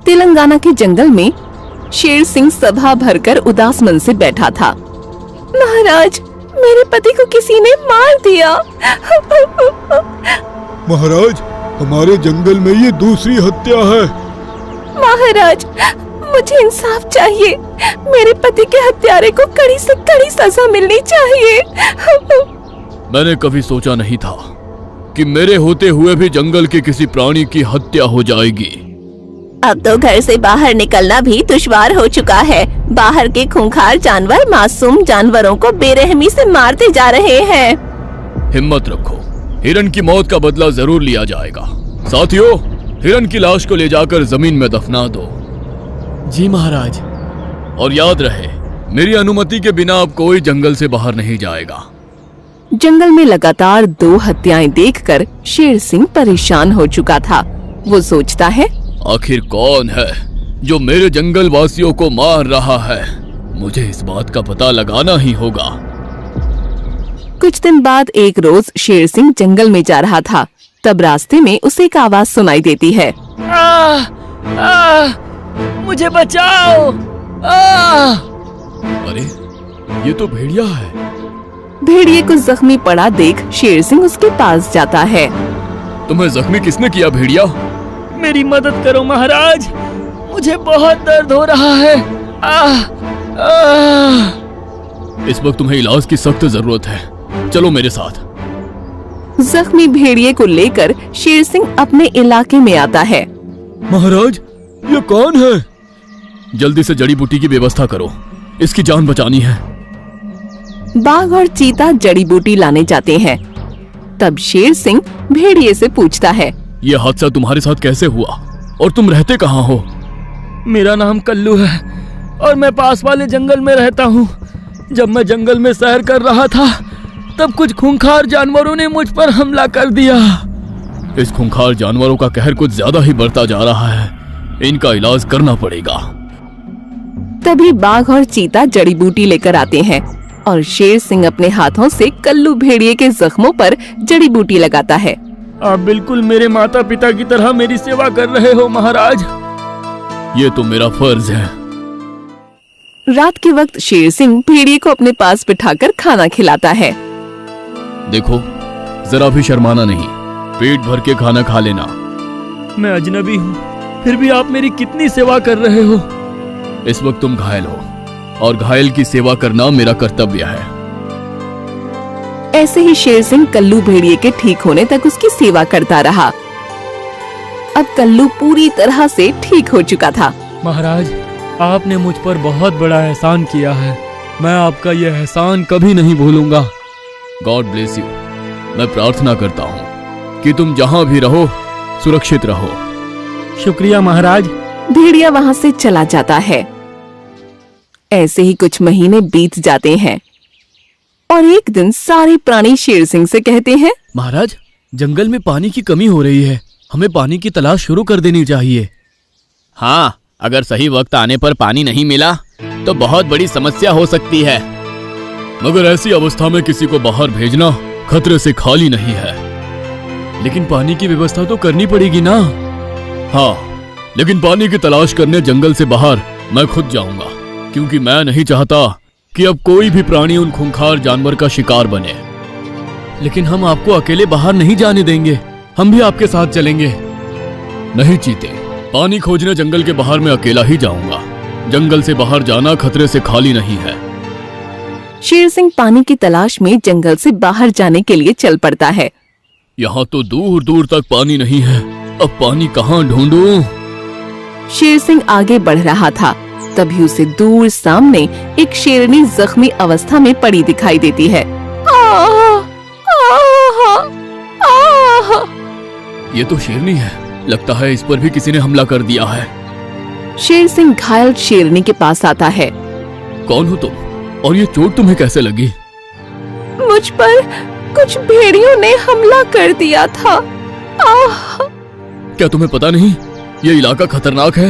तेलंगाना के जंगल में शेर सिंह सभा भरकर उदास मन से बैठा था। महाराज, मेरे पति को किसी ने मार दिया। महाराज, हमारे जंगल में ये दूसरी हत्या है। महाराज, मुझे इंसाफ चाहिए। मेरे पति के हत्यारे को कड़ी से कड़ी सजा मिलनी चाहिए। मैंने कभी सोचा नहीं था कि मेरे होते हुए भी जंगल के किसी प्राणी की हत्या हो जाएगी। अब तो घर से बाहर निकलना भी दुश्वार हो चुका है। बाहर के खूंखार जानवर मासूम जानवरों को बेरहमी से मारते जा रहे हैं। हिम्मत रखो, हिरन की मौत का बदला जरूर लिया जाएगा। साथियों, हिरन की लाश को ले जाकर जमीन में दफना दो। जी महाराज। और याद रहे, मेरी अनुमति के बिना अब कोई जंगल से बाहर नहीं जाएगा। जंगल में लगातार 2 हत्याएं देखकर शेर सिंह परेशान हो चुका था। वो सोचता है, आखिर कौन है जो मेरे जंगल वासियों को मार रहा है? मुझे इस बात का पता लगाना ही होगा। कुछ दिन बाद एक रोज शेर सिंह जंगल में जा रहा था। तब रास्ते में उसे एक आवाज सुनाई देती है। मुझे बचाओ। अरे, ये तो भेड़िया है। भेड़िए को जख्मी पड़ा देख शेर सिंह उसके पास जाता है। तुम्हें जख्मी किसने किया भेड़िया? मेरी मदद करो महाराज, मुझे बहुत दर्द हो रहा है। इस वक्त तुम्हें इलाज की सख्त जरूरत है, चलो मेरे साथ। जख्मी भेड़िए को लेकर शेर सिंह अपने इलाके में आता है। महाराज, ये कौन है? जल्दी से जड़ी बूटी की व्यवस्था करो, इसकी जान बचानी है। बाघ और चीता जड़ी बूटी लाने जाते हैं। तब शेर सिंह भेड़िए से पूछता है, यह हादसा तुम्हारे साथ कैसे हुआ और तुम रहते कहाँ हो? मेरा नाम कल्लू है और मैं पास वाले जंगल में रहता हूँ। जब मैं जंगल में सैर कर रहा था तब कुछ खूंखार जानवरों ने मुझ पर हमला कर दिया। इस खूंखार जानवरों का कहर कुछ ज्यादा ही बढ़ता जा रहा है, इनका इलाज करना पड़ेगा। तभी बाघ और चीता जड़ी बूटी लेकर आते हैं और शेर सिंह अपने हाथों से कल्लू भेड़िए के जख्मों पर जड़ी बूटी लगाता है। आप बिल्कुल मेरे माता पिता की तरह मेरी सेवा कर रहे हो महाराज। ये तो मेरा फर्ज है। रात के वक्त शेर सिंह भेड़िए को अपने पास बिठाकर खाना खिलाता है। देखो, जरा भी शर्माना नहीं, पेट भर के खाना खा लेना। मैं अजनबी हूँ, फिर भी आप मेरी कितनी सेवा कर रहे हो। इस वक्त तुम घायल हो और घायल की सेवा करना मेरा कर्तव्य है। ऐसे ही शेर सिंह कल्लू भेड़िए के ठीक होने तक उसकी सेवा करता रहा। अब कल्लू पूरी तरह से ठीक हो चुका था। महाराज, आपने मुझ पर बहुत बड़ा एहसान किया है। मैं आपका यह एहसान कभी नहीं भूलूंगा। God bless you. मैं प्रार्थना करता हूँ कि तुम जहाँ भी रहो सुरक्षित रहो। शुक्रिया महाराज। भेड़िया वहाँ से चला जाता है। ऐसे ही कुछ महीने बीत जाते हैं और एक दिन सारे प्राणी शेर सिंह से कहते हैं, महाराज, जंगल में पानी की कमी हो रही है, हमें पानी की तलाश शुरू कर देनी चाहिए। हाँ, अगर सही वक्त आने पर पानी नहीं मिला तो बहुत बड़ी समस्या हो सकती है। मगर ऐसी अवस्था में किसी को बाहर भेजना खतरे से खाली नहीं है। लेकिन पानी की व्यवस्था तो करनी पड़ेगी ना। हाँ, लेकिन पानी की तलाश करने जंगल से बाहर मैं खुद जाऊंगा, क्योंकि मैं नहीं चाहता कि अब कोई भी प्राणी उन खूंखार जानवर का शिकार बने। लेकिन हम आपको अकेले बाहर नहीं जाने देंगे, हम भी आपके साथ चलेंगे। नहीं चीते, पानी खोजने जंगल के बाहर मैं अकेला ही जाऊंगा। जंगल से बाहर जाना खतरे से खाली नहीं है। शेर सिंह पानी की तलाश में जंगल से बाहर जाने के लिए चल पड़ता है। यहाँ तो दूर दूर तक पानी नहीं है, अब पानी कहाँ ढूंढूं? शेर सिंह आगे बढ़ रहा था, तभी उसे दूर सामने एक शेरनी जख्मी अवस्था में पड़ी दिखाई देती है। ये तो शेरनी है, लगता है इस पर भी किसी ने हमला कर दिया है। शेर सिंह घायल शेरनी के पास आता है। कौन हो तुम और ये चोट तुम्हें कैसे लगी? मुझ पर कुछ भेड़ियों ने हमला कर दिया था। क्या तुम्हें पता नहीं ये इलाका खतरनाक है?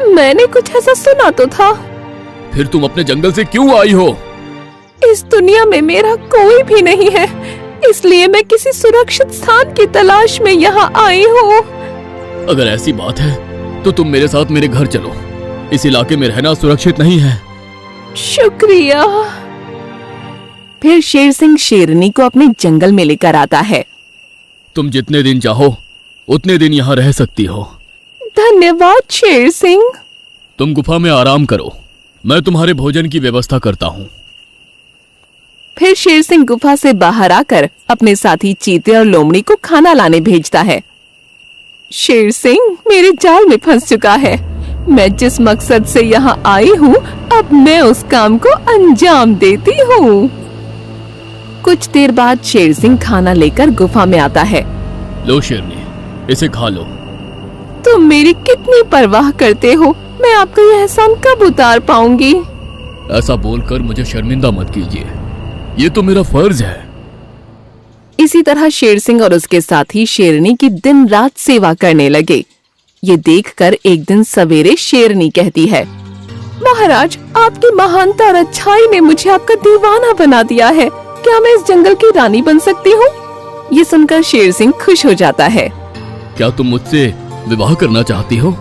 मैंने कुछ ऐसा सुना तो था। फिर तुम अपने जंगल से क्यों आई हो? इस दुनिया में मेरा कोई भी नहीं है, इसलिए मैं किसी सुरक्षित स्थान की तलाश में यहाँ आई हूँ। अगर ऐसी बात है तो तुम मेरे साथ मेरे घर चलो। इस इलाके में रहना सुरक्षित नहीं है। शुक्रिया। फिर शेर सिंह शेरनी को अपने जंगल में लेकर आता है। तुम जितने दिन चाहो उतने दिन यहाँ रह सकती हो। धन्यवाद शेर सिंह। तुम गुफा में आराम करो, मैं तुम्हारे भोजन की व्यवस्था करता हूँ। फिर शेर सिंह गुफा से बाहर आकर अपने साथी चीते और लोमड़ी को खाना लाने भेजता है। शेर सिंह मेरे जाल में फंस चुका है। मैं जिस मकसद से यहाँ आई हूँ, अब मैं उस काम को अंजाम देती हूँ। कुछ देर बाद शेर सिंह खाना लेकर गुफा में आता है। लो शेरनी, इसे खा लो। तुम मेरी कितनी परवाह करते हो, मैं आपका यह एहसान कब उतार पाऊंगी। ऐसा बोलकर मुझे शर्मिंदा मत कीजिए, ये तो मेरा फर्ज है। इसी तरह शेर सिंह और उसके साथी शेरनी की दिन रात सेवा करने लगे। ये देखकर एक दिन सवेरे शेरनी कहती है, महाराज, आपकी महानता और अच्छाई ने मुझे आपका दीवाना बना दिया है। क्या मैं इस जंगल की रानी बन सकती हूँ? ये सुनकर शेर सिंह खुश हो जाता है। क्या तुम मुझसे विवाह करना चाहती हो?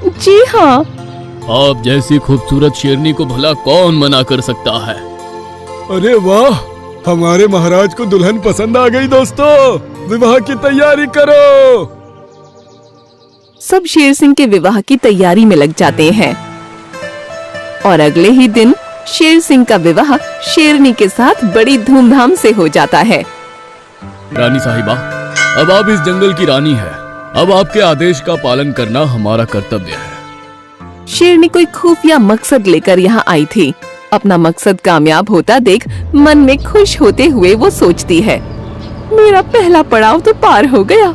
जी हाँ। आप जैसी खूबसूरत शेरनी को भला कौन मना कर सकता है। अरे वाह, हमारे महाराज को दुल्हन पसंद आ गई। दोस्तों, विवाह की तैयारी करो। सब शेर सिंह के विवाह की तैयारी में लग जाते हैं और अगले ही दिन शेर सिंह का विवाह शेरनी के साथ बड़ी धूमधाम से हो जाता है। रानी साहिबा, अब आप इस जंगल की रानी है। अब आपके आदेश का पालन करना हमारा कर्तव्य है। शेरनी कोई खुफिया मकसद लेकर यहाँ आई थी। अपना मकसद कामयाब होता देख मन में खुश होते हुए वो सोचती है, मेरा पहला पड़ाव तो पार हो गया,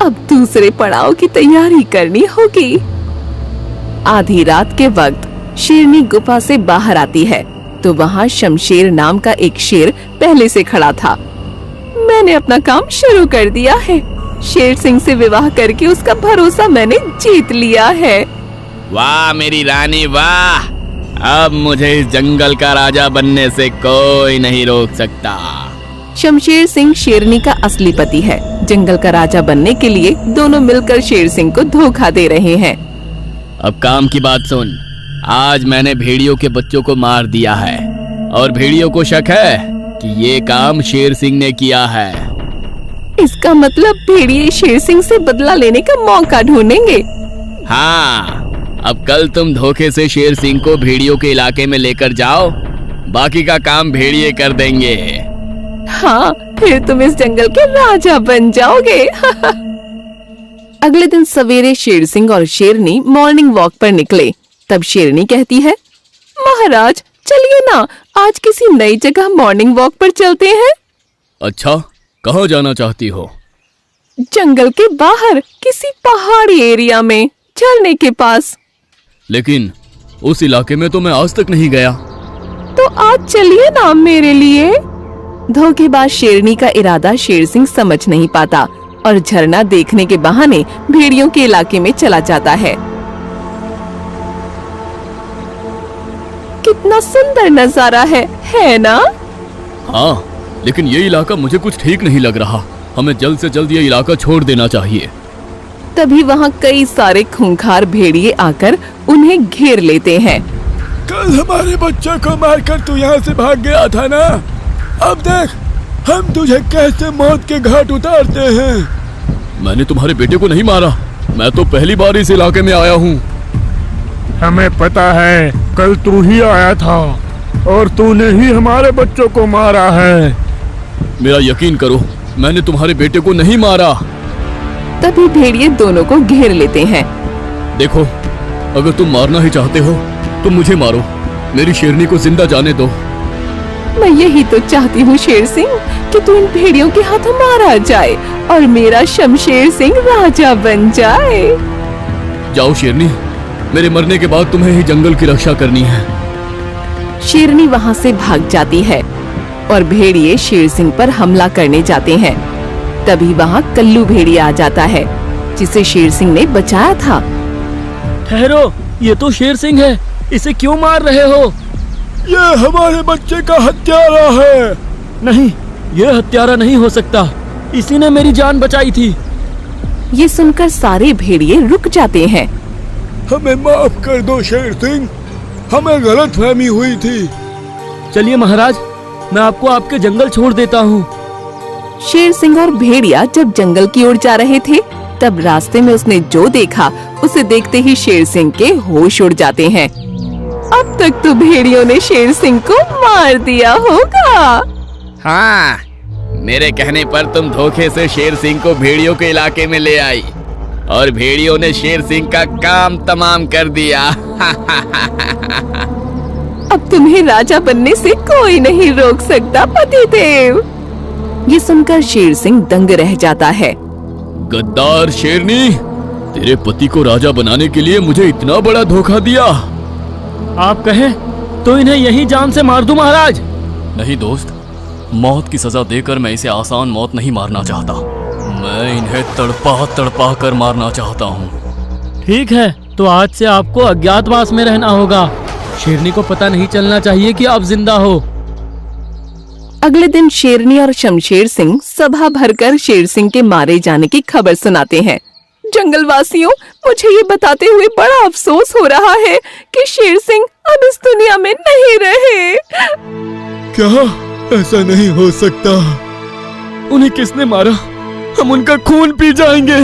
अब दूसरे पड़ाव की तैयारी करनी होगी। आधी रात के वक्त शेरनी गुफा से बाहर आती है तो वहाँ शमशेर नाम का एक शेर पहले से खड़ा था। मैंने अपना काम शुरू कर दिया है। शेर सिंह से विवाह करके उसका भरोसा मैंने जीत लिया है। वाह मेरी रानी वाह, अब मुझे इस जंगल का राजा बनने से कोई नहीं रोक सकता। शमशेर सिंह शेरनी का असली पति है। जंगल का राजा बनने के लिए दोनों मिलकर शेर सिंह को धोखा दे रहे हैं। अब काम की बात सुन। आज मैंने भेड़ियों के बच्चों को मार दिया है और भेड़ियों को शक है कि ये काम शेर सिंह ने किया है। इसका मतलब भेड़िए शेर सिंह से बदला लेने का मौका ढूंढेंगे। हाँ, अब कल तुम धोखे से शेर सिंह को भेड़ियों के इलाके में लेकर जाओ, बाकी का काम भेड़िए कर देंगे। हाँ, फिर तुम इस जंगल के राजा बन जाओगे। अगले दिन सवेरे शेर सिंह और शेरनी मॉर्निंग वॉक पर निकले। तब शेरनी कहती है, महाराज चलिए ना, आज किसी नई जगह मॉर्निंग वॉक पर चलते हैं। अच्छा, कहाँ जाना चाहती हो? जंगल के बाहर किसी पहाड़ी एरिया में, झरने के पास। लेकिन उस इलाके में तो मैं आज तक नहीं गया। तो आज चलिए ना मेरे लिए। धोखेबाज शेरनी का इरादा शेर सिंह समझ नहीं पाता और झरना देखने के बहाने भेड़ियों के इलाके में चला जाता है। कितना सुंदर नजारा है ना? हाँ, लेकिन ये इलाका मुझे कुछ ठीक नहीं लग रहा। हमें जल्द से जल्द ये इलाका छोड़ देना चाहिए। तभी वहाँ कई सारे खूंखार भेड़िए आकर उन्हें घेर लेते हैं। कल हमारे बच्चे को मारकर तू यहाँ से भाग गया था ना, अब देख हम तुझे कैसे मौत के घाट उतारते हैं। मैंने तुम्हारे बेटे को नहीं मारा, मैं तो पहली बार इस इलाके में आया हूँ। हमें पता है, कल तू ही आया था और तूने ही हमारे बच्चों को मारा है। मेरा यकीन करो, मैंने तुम्हारे बेटे को नहीं मारा। तभी भेड़िए दोनों को घेर लेते हैं। देखो, अगर तुम मारना ही चाहते हो तो मुझे मारो, मेरी शेरनी को जिंदा जाने दो। मैं यही तो चाहती हूँ शेर सिंह, कि तू इन भेड़ियों के हाथ मारा जाए और मेरा शमशेर सिंह राजा बन जाए। जाओ शेरनी, मेरे मरने के बाद तुम्हें ही जंगल की रक्षा करनी है। शेरनी वहाँ से भाग जाती है और भेड़िए शेर सिंह पर हमला करने जाते हैं। तभी वहाँ कल्लू भेड़िया आ जाता है, जिसे शेर सिंह ने बचाया था। ठहरो, ये तो शेर सिंह है, इसे क्यों मार रहे हो? ये हमारे बच्चे का हत्यारा है। नहीं, ये हत्यारा नहीं हो सकता, इसी ने मेरी जान बचाई थी। ये सुनकर सारे भेड़िए रुक जाते हैं हमें माफ कर दो शेर सिंह, हमें गलतफहमी हुई थी। चलिए महाराज, मैं आपको आपके जंगल छोड़ देता हूँ। शेर सिंह और भेड़िया जब जंगल की ओर जा रहे थे, तब रास्ते में उसने जो देखा उसे देखते ही शेर सिंह के होश उड़ जाते हैं। अब तक तो भेड़ियों ने शेर सिंह को मार दिया होगा। हाँ, मेरे कहने पर तुम धोखे से शेर सिंह को भेड़ियों के इलाके में ले आई और भेड़ियों ने शेर सिंह का काम तमाम कर दिया। अब तुम्हें राजा बनने से कोई नहीं रोक सकता पतिदेव। ये सुनकर शेर सिंह दंग रह जाता है। गद्दार शेरनी, तेरे पति को राजा बनाने के लिए मुझे इतना बड़ा धोखा दिया। आप कहें तो इन्हें यहीं जान से मार दूं महाराज। नहीं दोस्त, मौत की सजा देकर मैं इसे आसान मौत नहीं मारना चाहता। मैं इन्हें तड़पा तड़पा कर मारना चाहता हूँ। ठीक है, तो आज से आपको अज्ञातवास में रहना होगा। शेरनी को पता नहीं चलना चाहिए कि आप जिंदा हो। अगले दिन शेरनी और शमशेर सिंह सभा भरकर शेर सिंह के मारे जाने की खबर सुनाते हैं। जंगलवासियों, मुझे ये बताते हुए बड़ा अफसोस हो रहा है कि शेर सिंह अब इस दुनिया में नहीं रहे। क्या ऐसा नहीं हो सकता? उन्हें किसने मारा? हम उनका खून पी जाएंगे।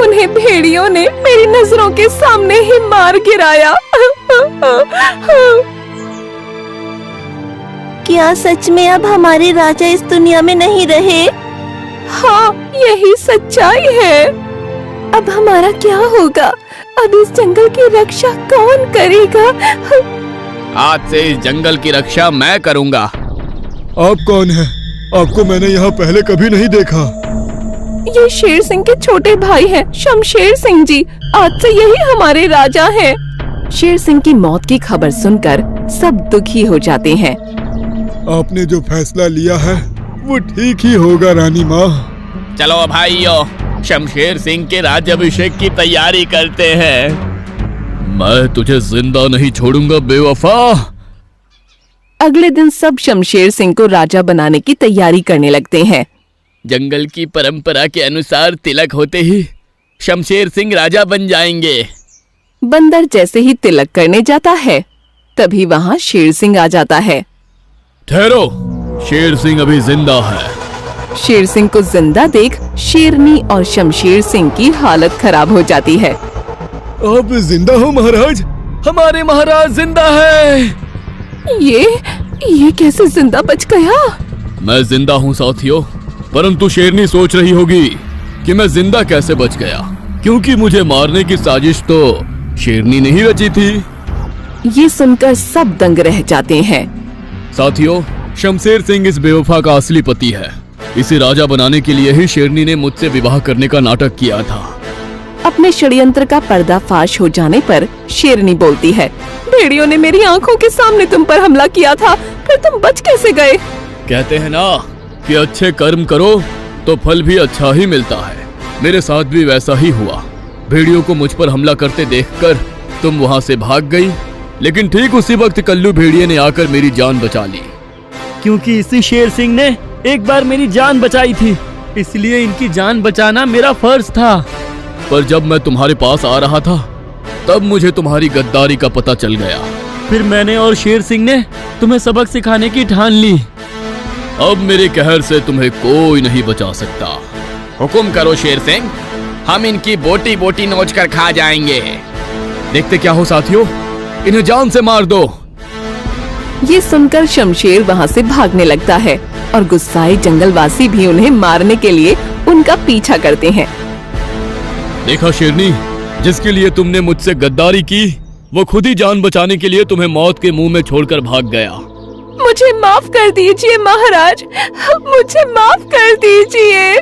उन्हें भेड़ियों ने मेरी नजरों के सामने ही मार गिराया। क्या सच में अब हमारे राजा इस दुनिया में नहीं रहे? हाँ, यही सच्चाई है। अब हमारा क्या होगा? अब इस जंगल की रक्षा कौन करेगा? आज से इस जंगल की रक्षा मैं करूँगा। आप कौन हैं? आपको मैंने यहाँ पहले कभी नहीं देखा। ये शेर सिंह के छोटे भाई हैं, शमशेर सिंह जी। आज से यही हमारे राजा हैं। शेर सिंह की मौत की खबर सुनकर सब दुखी हो जाते हैं। आपने जो फैसला लिया है वो ठीक ही होगा रानी माँ। चलो भाइयों, शमशेर सिंह के राज्याभिषेक की तैयारी करते हैं। मैं तुझे जिंदा नहीं छोड़ूंगा बेवफा। अगले दिन सब शमशेर सिंह को राजा बनाने की तैयारी करने लगते हैं। जंगल की परंपरा के अनुसार तिलक होते ही शमशेर सिंह राजा बन जाएंगे। बंदर जैसे ही तिलक करने जाता है, तभी वहाँ शेर सिंह आ जाता है। ठहरो, शेर सिंह अभी जिंदा है। शेर सिंह को जिंदा देख शेरनी और शमशेर सिंह की हालत खराब हो जाती है। आप जिंदा हो महाराज? हमारे महाराज जिंदा है। ये कैसे जिंदा बच गया? मैं जिंदा हूँ साथियों, परंतु शेरनी सोच रही होगी कि मैं जिंदा कैसे बच गया, क्योंकि मुझे मारने की साजिश तो शेरनी ने ही रची थी। ये सुनकर सब दंग रह जाते हैं। साथियों, शमशेर सिंह इस बेवफा का असली पति है। इसे राजा बनाने के लिए ही शेरनी ने मुझसे विवाह करने का नाटक किया था। अपने षड्यंत्र का पर्दाफाश हो जाने पर शेरनी बोलती है, भेड़ियों ने मेरी आंखों के सामने तुम पर हमला किया था, फिर तुम बच कैसे गए? कहते हैं ना कि अच्छे कर्म करो तो फल भी अच्छा ही मिलता है। मेरे साथ भी वैसा ही हुआ। भेड़ियों को मुझ पर हमला करते देखकर तुम वहां से भाग गई, लेकिन ठीक उसी वक्त कल्लू भेड़िए ने आकर मेरी जान बचा ली। क्योंकि इसी शेर सिंह ने एक बार मेरी जान बचाई थी, इसलिए इनकी जान बचाना मेरा फर्ज था। पर जब मैं तुम्हारे पास आ रहा था, तब मुझे तुम्हारी गद्दारी का पता चल गया। फिर मैंने और शेर सिंह ने तुम्हें सबक सिखाने की ठान ली। अब मेरे कहर से तुम्हें कोई नहीं बचा सकता। हुक्म करो शेर सिंह, हम इनकी बोटी बोटी नोच कर खा जाएंगे। देखते क्या हो साथियों, इन्हें जान से मार दो। ये सुनकर शमशेर वहाँ से भागने लगता है और गुस्साए जंगलवासी भी उन्हें मारने के लिए उनका पीछा करते हैं। देखा शेरनी, जिसके लिए तुमने मुझसे गद्दारी की, वो खुद ही जान बचाने के लिए तुम्हें मौत के मुंह में छोड़कर भाग गया। मुझे माफ कर दीजिए महाराज, मुझे माफ कर दीजिए।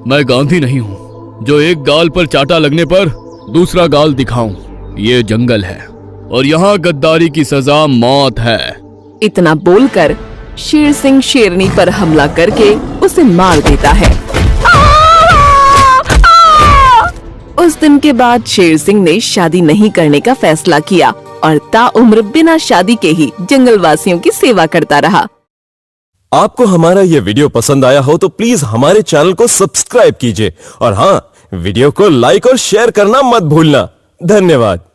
मैं गांधी नहीं हूँ जो एक गाल पर चाटा लगने पर दूसरा गाल दिखाऊं। ये जंगल है और यहाँ गद्दारी की सजा मौत है। इतना बोलकर शेर सिंह शेरनी पर हमला करके उसे मार देता है। उस दिन के बाद शेर सिंह ने शादी नहीं करने का फैसला किया और ताउम्र बिना शादी के ही जंगलवासियों की सेवा करता रहा। आपको हमारा ये वीडियो पसंद आया हो तो प्लीज हमारे चैनल को सब्सक्राइब कीजिए और हाँ, वीडियो को लाइक और शेयर करना मत भूलना। धन्यवाद।